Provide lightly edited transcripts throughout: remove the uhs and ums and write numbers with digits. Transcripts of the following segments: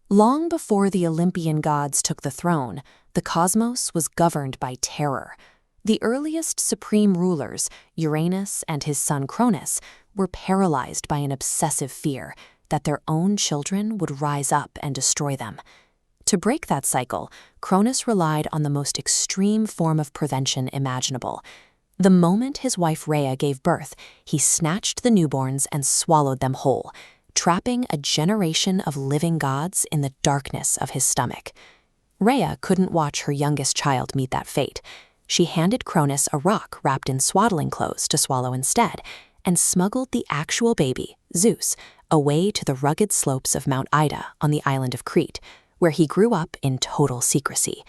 Long before the Olympian gods took the throne, the cosmos was governed by terror. The earliest supreme rulers, Uranus and his son Cronus, were paralyzed by an obsessive fear that their own children would rise up and destroy them. To break that cycle, Cronus relied on the most extreme form of prevention imaginable. The moment his wife Rhea gave birth, he snatched the newborns and swallowed them whole, trapping a generation of living gods in the darkness of his stomach. Rhea couldn't watch her youngest child meet that fate. She handed Cronus a rock wrapped in swaddling clothes to swallow instead, and smuggled the actual baby, Zeus, away to the rugged slopes of Mount Ida on the island of Crete, where he grew up in total secrecy.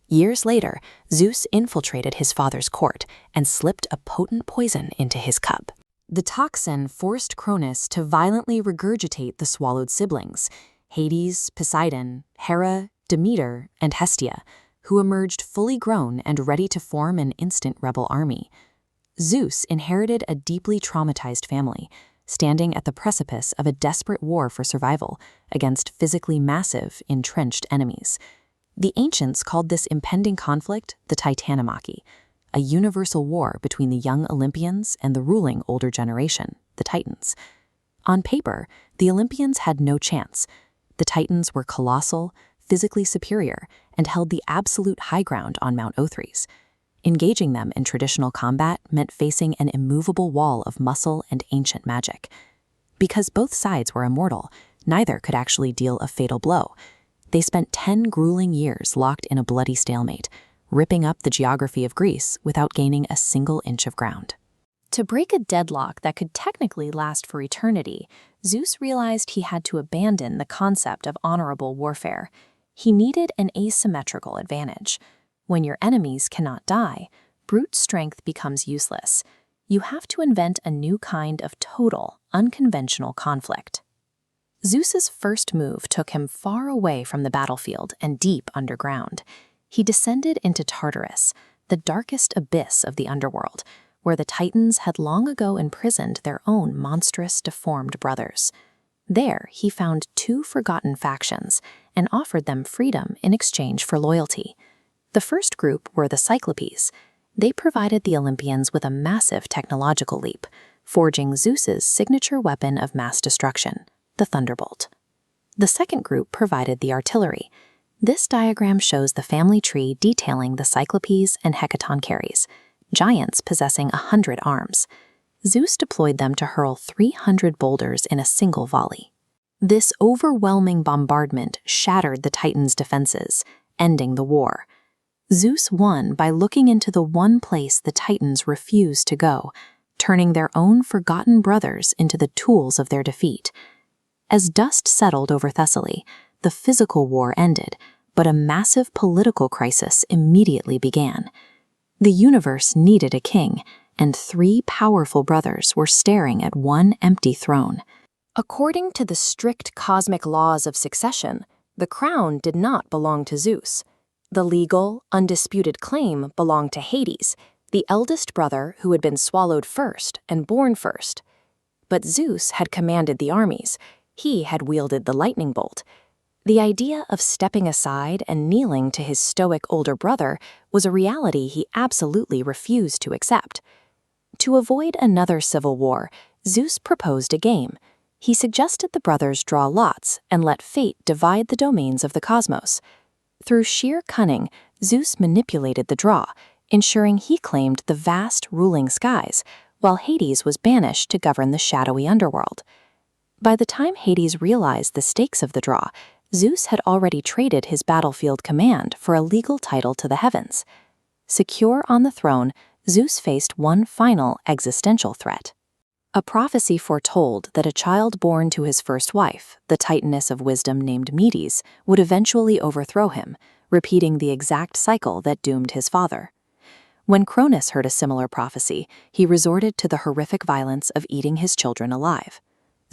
Years later, Zeus infiltrated his father's court and slipped a potent poison into his cup. The toxin forced Cronus to violently regurgitate the swallowed siblings, Hades, Poseidon, Hera, Demeter, and Hestia, who emerged fully grown and ready to form an instant rebel army. Zeus inherited a deeply traumatized family, standing at the precipice of a desperate war for survival against physically massive, entrenched enemies. The ancients called this impending conflict the Titanomachy, a universal war between the young Olympians and the ruling older generation, the Titans. On paper, the Olympians had no chance. The Titans were colossal, physically superior, and held the absolute high ground on Mount Othrys. Engaging them in traditional combat meant facing an immovable wall of muscle and ancient magic. Because both sides were immortal, neither could actually deal a fatal blow. They spent 10 grueling years locked in a bloody stalemate, ripping up the geography of Greece without gaining a single inch of ground. To break a deadlock that could technically last for eternity, Zeus realized he had to abandon the concept of honorable warfare. He needed an asymmetrical advantage. When your enemies cannot die, brute strength becomes useless. You have to invent a new kind of total, unconventional conflict. Zeus's first move took him far away from the battlefield and deep underground. He descended into Tartarus, the darkest abyss of the underworld, where the Titans had long ago imprisoned their own monstrous, deformed brothers. There, he found 2 forgotten factions and offered them freedom in exchange for loyalty. The first group were the Cyclopes. They provided the Olympians with a massive technological leap, forging Zeus's signature weapon of mass destruction, the Thunderbolt. The second group provided the artillery. This diagram shows the family tree detailing the Cyclopes and Hecatoncheires, giants possessing 100 arms. Zeus deployed them to hurl 300 boulders in a single volley. This overwhelming bombardment shattered the Titans' defenses, ending the war. Zeus won by looking into the one place the Titans refused to go, turning their own forgotten brothers into the tools of their defeat. As dust settled over Thessaly, the physical war ended, but a massive political crisis immediately began. The universe needed a king, and 3 powerful brothers were staring at one empty throne. According to the strict cosmic laws of succession, the crown did not belong to Zeus. The legal, undisputed claim belonged to Hades, the eldest brother who had been swallowed first and born first. But Zeus had commanded the armies. He had wielded the lightning bolt. The idea of stepping aside and kneeling to his stoic older brother was a reality he absolutely refused to accept. To avoid another civil war, Zeus proposed a game. He suggested the brothers draw lots and let fate divide the domains of the cosmos. Through sheer cunning, Zeus manipulated the draw, ensuring he claimed the vast ruling skies, while Hades was banished to govern the shadowy underworld. By the time Hades realized the stakes of the draw, Zeus had already traded his battlefield command for a legal title to the heavens. Secure on the throne, Zeus faced one final existential threat. A prophecy foretold that a child born to his first wife, the Titaness of wisdom named Medes, would eventually overthrow him, repeating the exact cycle that doomed his father. When Cronus heard a similar prophecy, he resorted to the horrific violence of eating his children alive.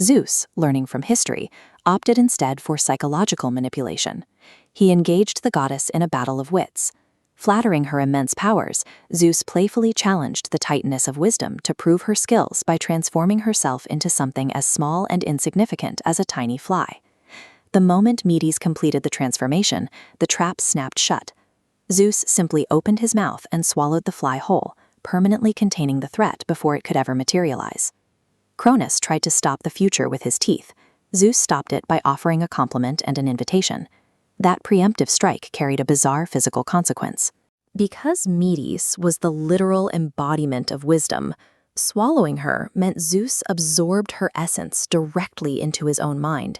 Zeus, learning from history, opted instead for psychological manipulation. He engaged the goddess in a battle of wits. Flattering her immense powers, Zeus playfully challenged the Titaness of wisdom to prove her skills by transforming herself into something as small and insignificant as a tiny fly. The moment Medes completed the transformation, the trap snapped shut. Zeus simply opened his mouth and swallowed the fly whole, permanently containing the threat before it could ever materialize. Cronus tried to stop the future with his teeth. Zeus stopped it by offering a compliment and an invitation. That preemptive strike carried a bizarre physical consequence. Because Medes was the literal embodiment of wisdom, swallowing her meant Zeus absorbed her essence directly into his own mind.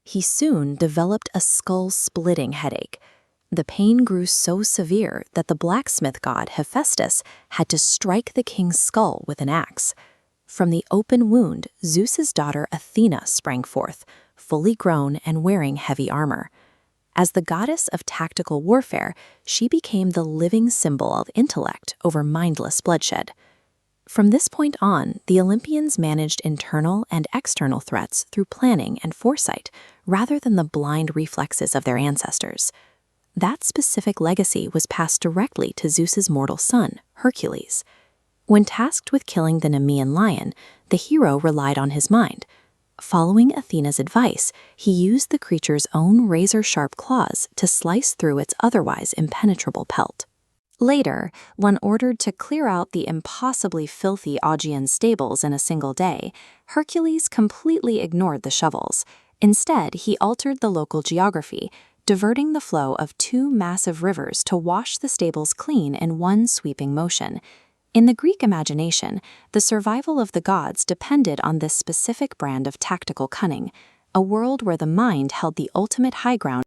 He soon developed a skull-splitting headache. The pain grew so severe that the blacksmith god Hephaestus had to strike the king's skull with an axe. From the open wound, Zeus's daughter Athena sprang forth, fully grown and wearing heavy armor. As the goddess of tactical warfare, she became the living symbol of intellect over mindless bloodshed. From this point on, the Olympians managed internal and external threats through planning and foresight, rather than the blind reflexes of their ancestors. That specific legacy was passed directly to Zeus's mortal son, Hercules. When tasked with killing the Nemean lion, the hero relied on his mind. Following Athena's advice, he used the creature's own razor-sharp claws to slice through its otherwise impenetrable pelt. Later, when ordered to clear out the impossibly filthy Augean stables in a single day, Hercules completely ignored the shovels. Instead, he altered the local geography, diverting the flow of two massive rivers to wash the stables clean in one sweeping motion. In the Greek imagination, the survival of the gods depended on this specific brand of tactical cunning, a world where the mind held the ultimate high ground.